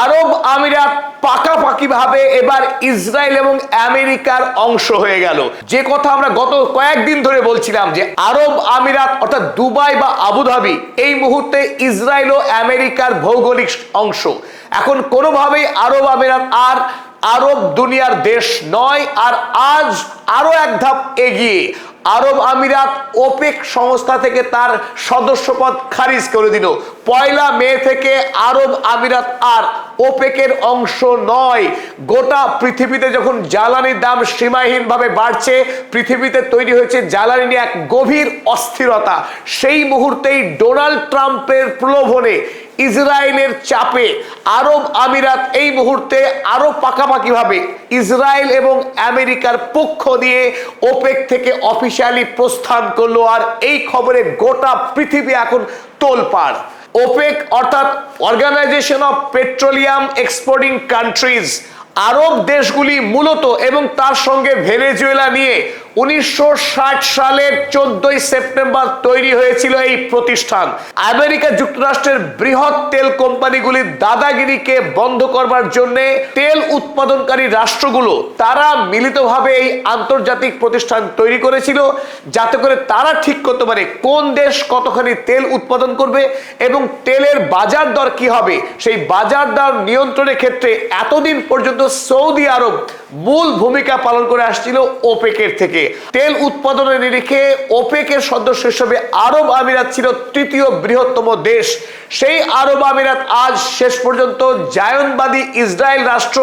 আরব আমিরাত পাকাপাকিভাবে এবার ইসরায়েল এবং আমেরিকার অংশ হয়ে গেল। যে কথা আমরা গত কয়েকদিন ধরে বলছিলাম যে আরব আমিরাত অর্থাৎ দুবাই বা আবুধাবি এই মুহূর্তে ইসরায়েল ও আমেরিকার ভৌগোলিক অংশ। এখন কোনোভাবেই আরব আমিরাত আর আরব দুনিয়ার দেশ নয়। আর আজ আরো এক ধাপ এগিয়ে আরব আমিরাত ওপেক সংস্থা থেকে তার সদস্যপদ খারিজ করে দিল। 1 মে থেকে আরব আমিরাত আর ওপেকের অংশ নয়। গোটা পৃথিবীতে যখন জ্বালানির দাম সীমাহীনভাবে বাড়ছে, পৃথিবীতে তৈরি হয়েছে জ্বালানি নিয়ে এক গভীর অস্থিরতা, সেই মুহূর্তেই ডোনাল্ড ট্রাম্পের প্রলোভনে, ইসরায়েলের চাপে আরব আমিরাত এই মুহূর্তে আরো পাকাপাকিভাবে ইসরায়েল এবং আমেরিকার পক্ষ নিয়ে ওপেক থেকে অফিসিয়ালি প্রস্থান করলো। আর এই খবরে গোটা পৃথিবী এখন তোলপাড়। ওপেক অর্থাৎ organization of petroleum exporting countries, আরব দেশগুলি মূলত এবং তার সঙ্গে ভেনেজুয়েলা নিয়ে 1960 সালের 14 সেপ্টেম্বর তৈরি হয়েছিল এই প্রতিষ্ঠান। আমেরিকা যুক্তরাষ্ট্রের বৃহৎ তেল কোম্পানিগুলির দাদাগিরিকে বন্ধ করবার জন্য তেল উৎপাদনকারী রাষ্ট্রগুলো তারা মিলিতভাবে এই আন্তর্জাতিক প্রতিষ্ঠান তৈরি করেছিল, যাতে করে তারা ঠিক করতে পারে কোন দেশ কতখানি তেল উৎপাদন করবে এবং তেলের বাজার দর কি হবে। সেই বাজার দর নিয়ন্ত্রণের ক্ষেত্রে এতদিন পর্যন্ত সৌদি আরব মূল ভূমিকা পালন করে আসছিল ওপেকের থেকে। তেল উৎপাদনের নিরিখে ওপেকের সদস্য হিসেবে আরব আমিরাত ছিল তৃতীয় বৃহত্তম দেশ। সেই আরব আমিরাত আজ শেষ পর্যন্ত জায়নবাদী ইসরায়েল রাষ্ট্র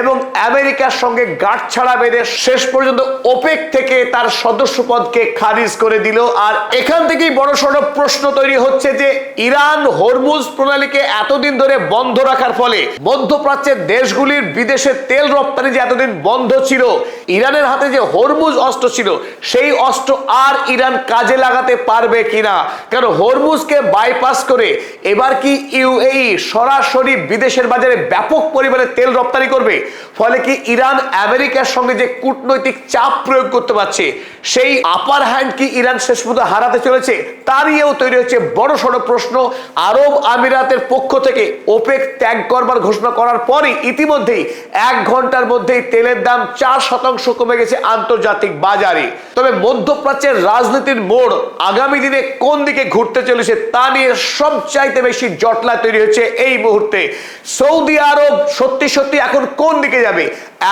এবং আমেরিকার সঙ্গে গাঁটছাড়া বেঁধে শেষ পর্যন্ত ওপেক থেকে তার সদস্যপদকে খারিজ করে দিল। আর এখান থেকেই বড়সড় প্রশ্ন তৈরি হচ্ছে যে ইরান হরমুজ প্রণালীকে এতদিন ধরে বন্ধ রাখার ফলে মধ্যপ্রাচ্যের দেশগুলির বিদেশে তেল রপ্তানি যে এতদিন বন্ধ ছিল, ইরানের হাতে যে হরমুজ অস্ত্র ছিল সেই অস্ত্র আর ইরান কাজে লাগাতে পারবে কিনা। কারণ হরমুজকে বাইপাস করে এবার কি ইউএই সরাসরি বিদেশের বাজারে ব্যাপক পরিমাণে তেল রপ্তানি করবে। ফলে কি ইরান আমেরিকার সঙ্গে যে কূটনৈতিক চাপ প্রয়োগ করতে পারছে, সেই আপার হ্যান্ড কি ইরান শেষ পর্যন্ত হারাতে চলেছে, তা নিয়েও তৈরি হচ্ছে বড়সড় প্রশ্ন। আরব আমিরাতের পক্ষ থেকে ওপেক ত্যাগ করবার ঘোষণা করার পরই ইতিমধ্যেই 1 ঘন্টার মধ্যেই তেলের দাম 4% কমে গেছে আন্তর্জাতিক বাজারে। তবে মধ্যপ্রাচ্যের রাজনীতির মোড় আগামী দিনে কোন দিকে ঘুরতে চলেছে তা নিয়ে সবচাইতে বেশি জটলা তৈরি হচ্ছে এই মুহূর্তে। সৌদি আরব সত্যি সত্যি এখন কোন দিকে যাবে?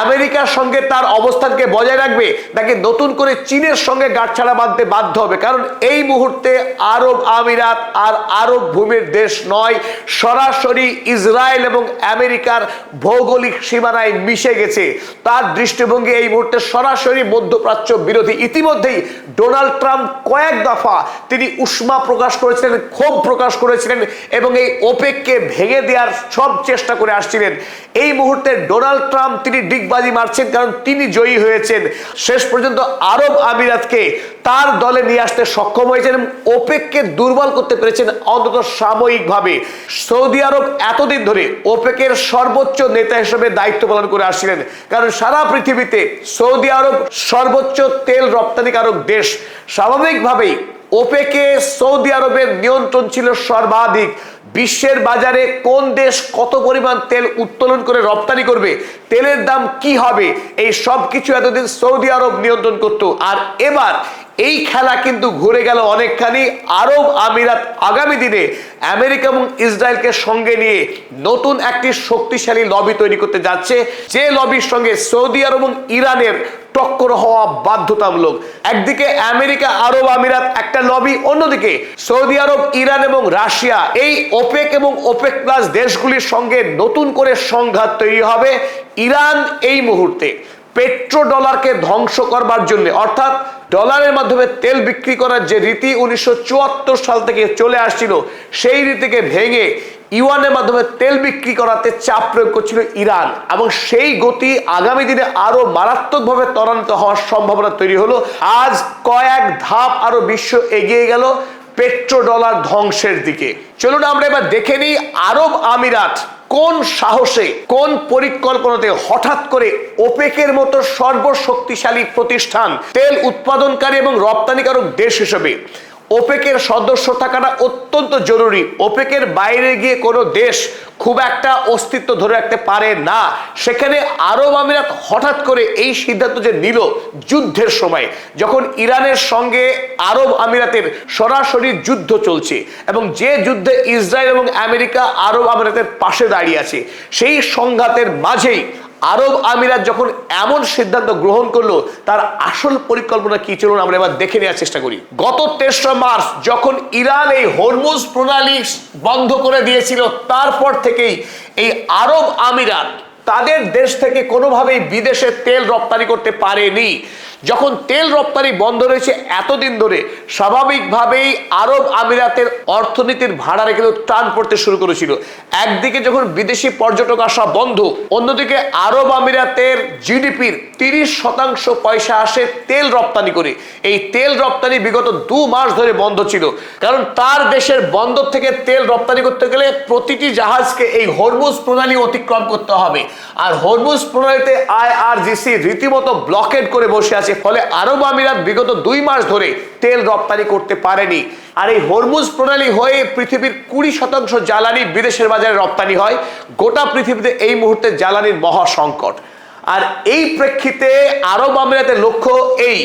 আমেরিকার সঙ্গে তার অবস্থানকে বজায় রাখবে নাকি নতুন করে চীনের সঙ্গে গাঁটছাড়া বাঁধতে বাধ্য হবে? কারণ এই মুহূর্তে আরব আমিরাত আর আরব ভূমির দেশ নয়, সরাসরি ইসরায়েল এবং আমেরিকার ভৌগোলিক সীমানায় মিশে গেছে। তার দৃষ্টিভঙ্গি এই মুহূর্তে সরাসরি মধ্যপ্রাচ্য বিরোধী। ইতিমধ্যেই ডোনাল্ড ট্রাম্প কয়েক দফা তিনি উষ্মা প্রকাশ করেছিলেন, ক্ষোভ প্রকাশ করেছিলেন এবং এই ওপেককে ভেঙে দেওয়ার সব চেষ্টা করে আসছিলেন। এই মুহূর্তে ডোনাল্ড ট্রাম্প তিনি ডিগবাজি মারছেন, কারণ তিনি জয়ী হয়েছেন। শেষ পর্যন্ত আরব আমিরাতকে তার দলে নিয়ে আসতে সক্ষম হয়েছেন এবং ওপেককে দুর্বল করতে পেরেছেন অন্তত সাময়িকভাবে। সৌদি আরব এতদিন ধরে ওপেকের সর্বোচ্চ নেতা হিসেবে দায়িত্ব পালন করে আসছিলেন, কারণ সারা পৃথিবীতে সৌদি আরব সর্বোচ্চ তেল রপ্তানিকারক দেশ। স্বাভাবিকভাবেই ওপেকে সৌদি আরবের নিয়ন্ত্রণ ছিল সর্বাধিক। বিশ্বের বাজারে কোন দেশ কত পরিমাণ তেল উত্তোলন করে রপ্তানি করবে, তেলের দাম কি হবে, এই সব কিছু এতদিন সৌদি আরব নিয়ন্ত্রণ করত। আর এবার এই খেলা কিন্তু ঘুরে গেল অনেকখানি। আরব আমিরাত আগামী দিনে আমেরিকা এবং ইসরায়েলকে সঙ্গে নিয়ে নতুন একটি শক্তিশালী লবি তৈরি করতে যাচ্ছে, যে লবির সঙ্গে সৌদি আরব এবং ইরানের টক্কর হওয়া বাধ্যতামূলক। একদিকে আমেরিকা আরব আমিরাত একটা লবি, অন্যদিকে সৌদি আরব, ইরান এবং রাশিয়া, এই ওপেক এবং ওপেক প্লাস দেশগুলির সঙ্গে নতুন করে সংঘাত তৈরি হবে। ইরান এই মুহূর্তে পেট্রো ডলারকে ধ্বংস করবার জন্য, অর্থাৎ ডলারের মাধ্যমে তেল বিক্রি করার যে রীতি 1974 সাল থেকে চলে আসছিল, সেই রীতিকে ভেঙে ইউয়ানের মাধ্যমে তেল বিক্রি করাতে চাপ প্রয়োগ করছিল ইরান, এবং সেই গতি আগামী দিনে আরো মারাত্মকভাবে ত্বরান্বিত হওয়ার সম্ভাবনা তৈরি হলো। আজ কয়েক ধাপ আরো বিশ্ব এগিয়ে গেল পেট্রো ডলার ধ্বংসের দিকে। চলুন আমরা এবার দেখে নিই আরব আমিরাত কোন সাহসে, কোন পরিকল্পনাতে হঠাৎ করে ওপেকের মতো সর্বশক্তিশালী প্রতিষ্ঠান, তেল উৎপাদনকারী এবং রপ্তানিকারক দেশ হিসেবে ওপেকের সদস্য থাকাটা অত্যন্ত জরুরি। ওপেকের বাইরে গিয়ে কোনো দেশ খুব একটা অস্তিত্ব ধরে রাখতে পারে না। সেখানে আরব আমিরাত হঠাৎ করে এই সিদ্ধান্ত যে নিল যুদ্ধের সময়, যখন ইরানের সঙ্গে আরব আমিরাতের সরাসরি যুদ্ধ চলছে এবং যে যুদ্ধে ইসরায়েল এবং আমেরিকা আরব আমিরাতের পাশে দাঁড়িয়ে আছে, সেই সংঘাতের মাঝেই আরব আমিরাত যখন এমন সিদ্ধান্ত গ্রহণ করলো, তার আসল পরিকল্পনা কি চলুন আমরা এবার দেখে নেওয়ার চেষ্টা করি। গত 23 মার্চ যখন ইরান এই হরমুজ প্রণালী বন্ধ করে দিয়েছিল, তারপর থেকেই এই আরব আমিরাত তাদের দেশ থেকে কোনোভাবেই বিদেশে তেল রপ্তানি করতে পারেনি। যখন তেল রপ্তানি বন্ধ রয়েছে এতদিন ধরে, স্বাভাবিকভাবেই আরব আমিরাতের অর্থনীতির ভাড়ারে কিন্তু টান পড়তে শুরু করেছিল। একদিকে যখন বিদেশি পর্যটক আসা বন্ধ, অন্যদিকে আরব আমিরাতের জিডিপির 30% পয়সা আসে তেল রপ্তানি করে। এই তেল রপ্তানি বিগত 2 মাস ধরে বন্ধ ছিল, কারণ তার দেশের বন্দর থেকে তেল রপ্তানি করতে গেলে প্রতিটি জাহাজকে এই হরমুজ প্রণালী অতিক্রম করতে হবে। আর হরমুজ প্রণালীতে IRGC রীতিমতো ব্লকেড করে বসে আছে, ফলে আরব আমিরাত বিগত 2 মাস ধরে তেল রপ্তানি করতে পারেনি। আর এই হরমুজ প্রণালী হয়ে পৃথিবীর 20% জ্বালানি বিদেশের বাজারে রপ্তানি হয়। গোটা পৃথিবীতে এই মুহূর্তে জ্বালানির মহা সংকট। আর এই প্রেক্ষিতে আরব আমিরাতের লক্ষ্য, এই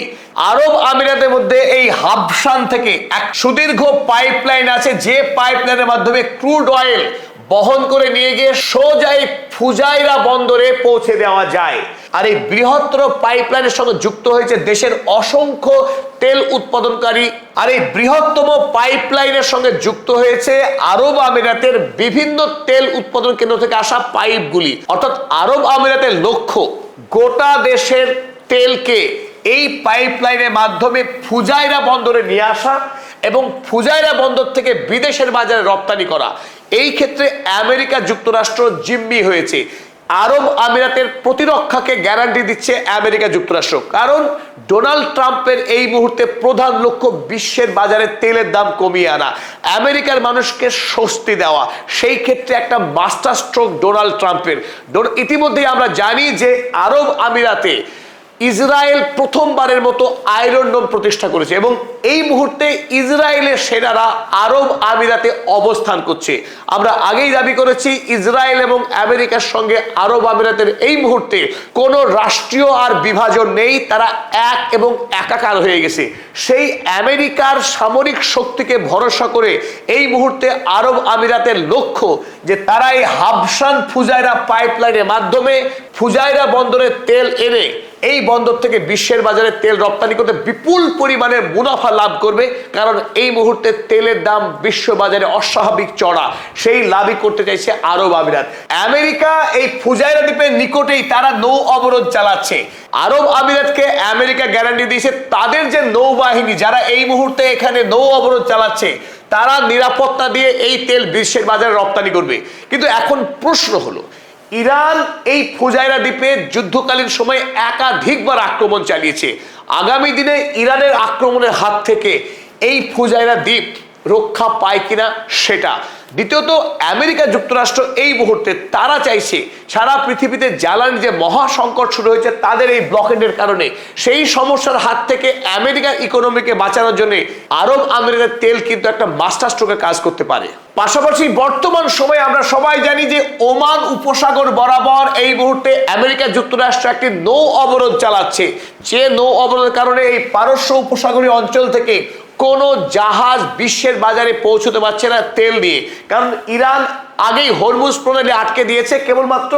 আরব আমিরাতের মধ্যে এই হাবশান থেকে এক সুদীর্ঘ পাইপলাইন আছে, যে পাইপলাইনের মাধ্যমে ক্রুড অয়েল বহন করে নিয়ে গিয়ে সোজাই ফুজাইরা বন্দরে পৌঁছে দেওয়া যায়। আর এই বৃহত্তর পাইপলাইনের সঙ্গে যুক্ত হয়েছে দেশের অসংখ্য তেল উৎপাদনকারী। আর এই বৃহত্তম পাইপলাইনের সঙ্গে যুক্ত হয়েছে আরব আমিরাতের বিভিন্ন তেল উৎপাদন কেন্দ্র থেকে আসা পাইপগুলি। অর্থাৎ আরব আমিরাতের লক্ষ্য গোটা দেশের তেলকে এই পাইপলাইনের মাধ্যমে ফুজাইরা বন্দরে নিয়ে আসা এবং ফুজাইরা বন্দর থেকে বিদেশের বাজারে রপ্তানি করা। এই ক্ষেত্রে আমেরিকা যুক্তরাষ্ট্র জিম্মি হয়েছে। আরব আমিরাতের প্রতিরক্ষাকে গ্যারান্টি দিচ্ছে আমেরিকা যুক্তরাষ্ট্র, কারণ ডোনাল্ড ট্রাম্পের এই মুহূর্তে প্রধান লক্ষ্য বিশ্বের বাজারে তেলের দাম কমিয়ে আনা, আমেরিকার মানুষকে স্বস্তি দেওয়া। সেই ক্ষেত্রে একটা মাস্টার স্ট্রোক ডোনাল্ড ট্রাম্পের। ইতিমধ্যেই আমরা জানি যে আরব আমিরাতে ইসরায়েল প্রথমবারের মতো আয়রন ডোম প্রতিষ্ঠা করেছে এবং এই মুহূর্তে ইসরায়েলের সেনারা আরব আমিরাতে অবস্থান করছে। আমরা আগেই দাবি করেছি ইসরায়েল এবং আমেরিকার সঙ্গে আরব আমিরাতের এই মুহূর্তে কোনো রাষ্ট্রীয় আর বিভাজন নেই, তারা এক এবং একাকার হয়ে গেছে। সেই আমেরিকার সামরিক শক্তিকে ভরসা করে এই মুহূর্তে আরব আমিরাতের লক্ষ্য যে তারা এই হাবশান ফুজাইরা পাইপলাইনের মাধ্যমে ফুজাইরা বন্দরে তেল এনে এই বন্দর থেকে বিশ্বের বাজারে তেল রপ্তানি করতে বিপুল পরিমাণের মুনাফা লাভ করবে, কারণ এই মুহূর্তে তেলের দাম বিশ্ব বাজারে অস্বাভাবিক চড়া। সেই লাভই করতে চাইছে আরব আমিরাত। আমেরিকা এই ফুজাইরা দ্বীপের নিকটেই তারা নৌ অবরোধ চালাচ্ছে। আরব আমিরাতকে আমেরিকা গ্যারান্টি দিয়েছে তাদের যে নৌবাহিনী যারা এই মুহূর্তে এখানে নৌ অবরোধ চালাচ্ছে, তারা নিরাপত্তা দিয়ে এই তেল বিশ্বের বাজারে রপ্তানি করবে। কিন্তু এখন প্রশ্ন হলো, ইরান এই ফুজাইরা দ্বীপে যুদ্ধকালীন সময়ে একাধিকবার আক্রমণ চালিয়েছে। আগামী দিনে ইরানের আক্রমণের হাত থেকে এই ফুজাইরা দ্বীপ রক্ষা পায় কিনা সেটা। দ্বিতীয়ত, আমেরিকা যুক্তরাষ্ট্র এই মুহূর্তে তারা চাইছে সারা পৃথিবীতে জ্বালানির যে মহা সংকট শুরু হয়েছে তাদের এই ব্লকেডের কারণে, সেই সমস্যার হাত থেকে আমেরিকার ইকোনমিকে বাঁচানোর জন্য আরব আমিরাতের তেল কিন্তু একটা মাস্টার স্ট্রোকে কাজ করতে পারে। পাশাপাশি বর্তমান সময়ে আমরা সবাই জানি যে ওমান উপসাগর বরাবর এই মুহূর্তে আমেরিকা যুক্তরাষ্ট্র একটি নৌ অবরোধ চালাচ্ছে। যে নৌ অবরোধের কারণে এই পারস্য উপসাগরীয় অঞ্চল থেকে কোনো জাহাজ বিশ্বের বাজারে পৌঁছতে পারছে না তেল দিয়ে, কারণ ইরান আগেই হরমুজ প্রণালী আটকে দিয়েছে কেবলমাত্র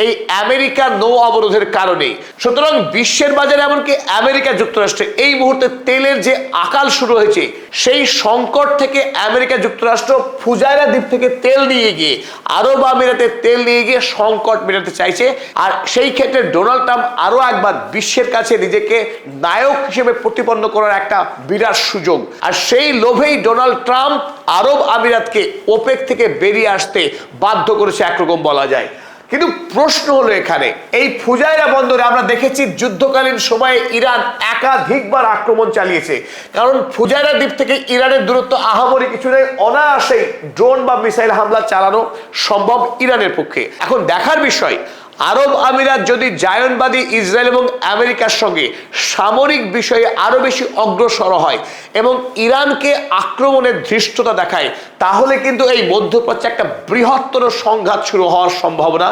এই আমেরিকার নৌ অবরোধের কারণে। সুতরাং বিশ্বের বাজারে এমনকি আমেরিকা যুক্তরাষ্ট্রে এই মুহূর্তে তেলের যে আকাল শুরু হয়েছে, সেই সংকট থেকে আমেরিকা যুক্তরাষ্ট্র ফুজাইরা দ্বীপ থেকে তেল নিয়ে গিয়ে আরব আমিরাতে তেল নিয়ে গিয়ে সংকট মেটাতে চাইছে। আর সেই ক্ষেত্রে ডোনাল্ড ট্রাম্প আরো একবার বিশ্বের কাছে নিজেকে নায়ক হিসেবে প্রতিপন্ন করার একটা বিরাট সুযোগ। আর সেই লোভেই ডোনাল্ড ট্রাম্প আরব আমিরাতকে ওপেক থেকে বেরিয়ে আসতে বাধ্য করেছে একরকম বলা যায়। কিন্তু প্রশ্ন হলো এখানে, এই ফুজাইরা বন্দরে আমরা দেখেছি যুদ্ধকালীন সময়ে ইরান একাধিকবার আক্রমণ চালিয়েছে, কারণ ফুজাইরা দ্বীপ থেকে ইরানের দূরত্ব আহামরি কিছু নেই, অনায়াসেই ড্রোন বা মিসাইল হামলা চালানো সম্ভব ইরানের পক্ষে। এখন দেখার বিষয় আরব আমিরাত যদি জায়নবাদী ইসরায়েল এবং আমেরিকার সঙ্গে সামরিক বিষয়ে আরো বেশি অগ্রসর হয় এবং ইরানকে আক্রমণের ধৃষ্টতা দেখায়, তাহলে কিন্তু এই মধ্যপ্রাচ্যে একটা বৃহত্তর সংঘাত শুরু হওয়ার সম্ভাবনা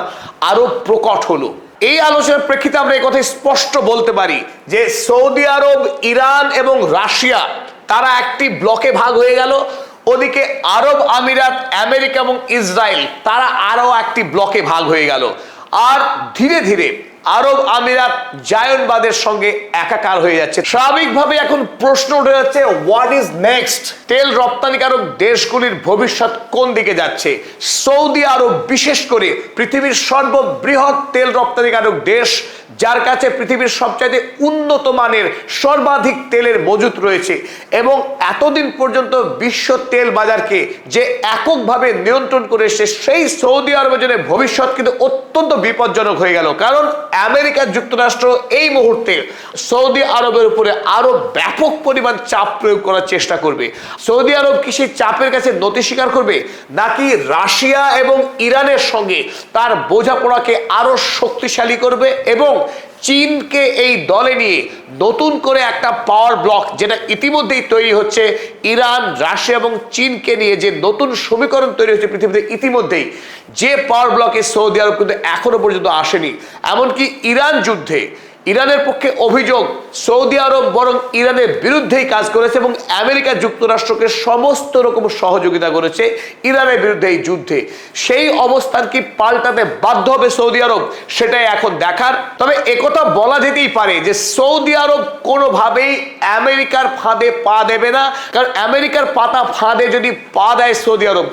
আরো প্রকট হলো। এই আলোচনার প্রেক্ষিতে আমরা এই কথা স্পষ্ট বলতে পারি যে সৌদি আরব, ইরান এবং রাশিয়া তারা একটি ব্লকে ভাগ হয়ে গেল, ওদিকে আরব আমিরাত, আমেরিকা এবং ইসরায়েল তারা আরো একটি ব্লকে ভাগ হয়ে গেল। আর ধীরে ধীরে আরব আমিরাত জায়নবাদের সঙ্গে একাকার হয়ে যাচ্ছে। স্বাভাবিকভাবে এখন প্রশ্ন উঠে যাচ্ছে, হোয়াট ইজ নেক্সট? তেল রপ্তানিকারক দেশগুলির ভবিষ্যৎ কোন দিকে যাচ্ছে? সৌদি আরব বিশেষ করে পৃথিবীর সর্ববৃহৎ তেল রপ্তানিকারক দেশ, যার কাছে পৃথিবীর সবচাইতে উন্নত মানের সর্বাধিক তেলের মজুত রয়েছে এবং এতদিন পর্যন্ত বিশ্ব তেল বাজারকে যে এককভাবে নিয়ন্ত্রণ করে এসেছে, সেই সৌদি আরবের জন্য ভবিষ্যৎ কিন্তু অত্যন্ত বিপজ্জনক হয়ে গেল। কারণ আমেরিকা যুক্তরাষ্ট্র এই মুহূর্তে সৌদি আরবের উপরে আরো ব্যাপক পরিমাণ চাপ প্রয়োগ করার চেষ্টা করবে। সৌদি আরব কি সেই চাপের কাছে নতি স্বীকার করবে, নাকি রাশিয়া এবং ইরানের সঙ্গে তার বোঝাপড়াকে আরো শক্তিশালী করবে এবং চীনকে এই দলে নিয়ে নতুন করে একটা পাওয়ার ব্লক, যেটা ইতিমধ্যেই তৈরি হচ্ছে, ইরান, রাশিয়া এবং চীনকে নিয়ে যে নতুন সমীকরণ তৈরি হচ্ছে পৃথিবীতে ইতিমধ্যেই, যে পাওয়ার ব্লকে সৌদি আরব কিন্তু এখনো পর্যন্ত আসেনি। এমনকি ইরান যুদ্ধে ইরানের পক্ষে অভিযোগ, সৌদি আরব বরং ইরানের বিরুদ্ধেই কাজ করেছে এবং আমেরিকা যুক্তরাষ্ট্রকে সমস্ত রকম সহযোগিতা করেছে ইরানের বিরুদ্ধে এই যুদ্ধে। সেই অবস্থান কি পাল্টাতে বাধ্য হবে সৌদি আরব, সেটাই এখন দেখার। তবে একথা বলা যেতেই পারে যে সৌদি আরব কোনোভাবেই আমেরিকার ফাঁদে পা দেবে না, কারণ আমেরিকার ফাঁদে যদি পা দেয় সৌদি আরব,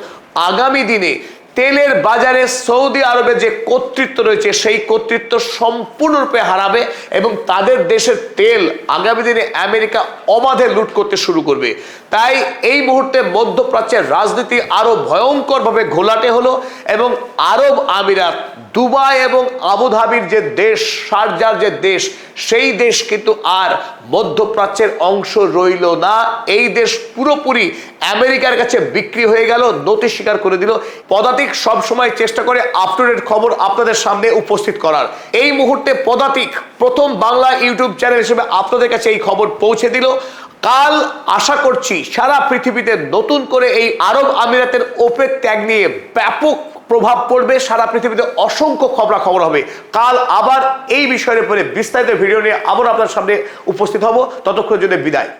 আগামী দিনে তেলের বাজারে সৌদি আরবের যে কর্তৃত্ব রয়েছে সেই কর্তৃত্ব সম্পূর্ণরূপে হারাবে এবং তাদের দেশের তেল আগামী দিনে আমেরিকা অবাধে লুট করতে শুরু করবে। তাই এই মুহূর্তে মধ্যপ্রাচ্যের রাজনীতি আরো ভয়ঙ্করভাবে ঘোলাটে হলো এবং আরব আমিরাত, দুবাই এবং আবুধাবির যে দেশ, শারজার যে দেশ, সেই দেশ কিন্তু আর মধ্যপ্রাচ্যের অংশ রইল না। এই দেশ পুরোপুরি আমেরিকার কাছে বিক্রি হয়ে গেল, নতি স্বীকার করে দিল। পদাতিক সব সময় চেষ্টা করে আপ টু ডেট খবর আপনাদের সামনে উপস্থিত করার। এই মুহূর্তে পদাতিক প্রথম বাংলা ইউটিউব চ্যানেল হিসেবে আপনাদের কাছে এই খবর পৌঁছে দিল। কাল আশা করছি সারা পৃথিবীতে নতুন করে এই আরব আমিরাতের ওপেক ত্যাগ নিয়ে ব্যাপক প্রভাব পড়বে, সারা পৃথিবীতে অসংখ্য খবরাখবর হবে। কাল আবার এই বিষয়ের উপরে বিস্তারিত ভিডিও নিয়ে আবার আপনার সামনে উপস্থিত হব। ততক্ষণ জন্য বিদায়।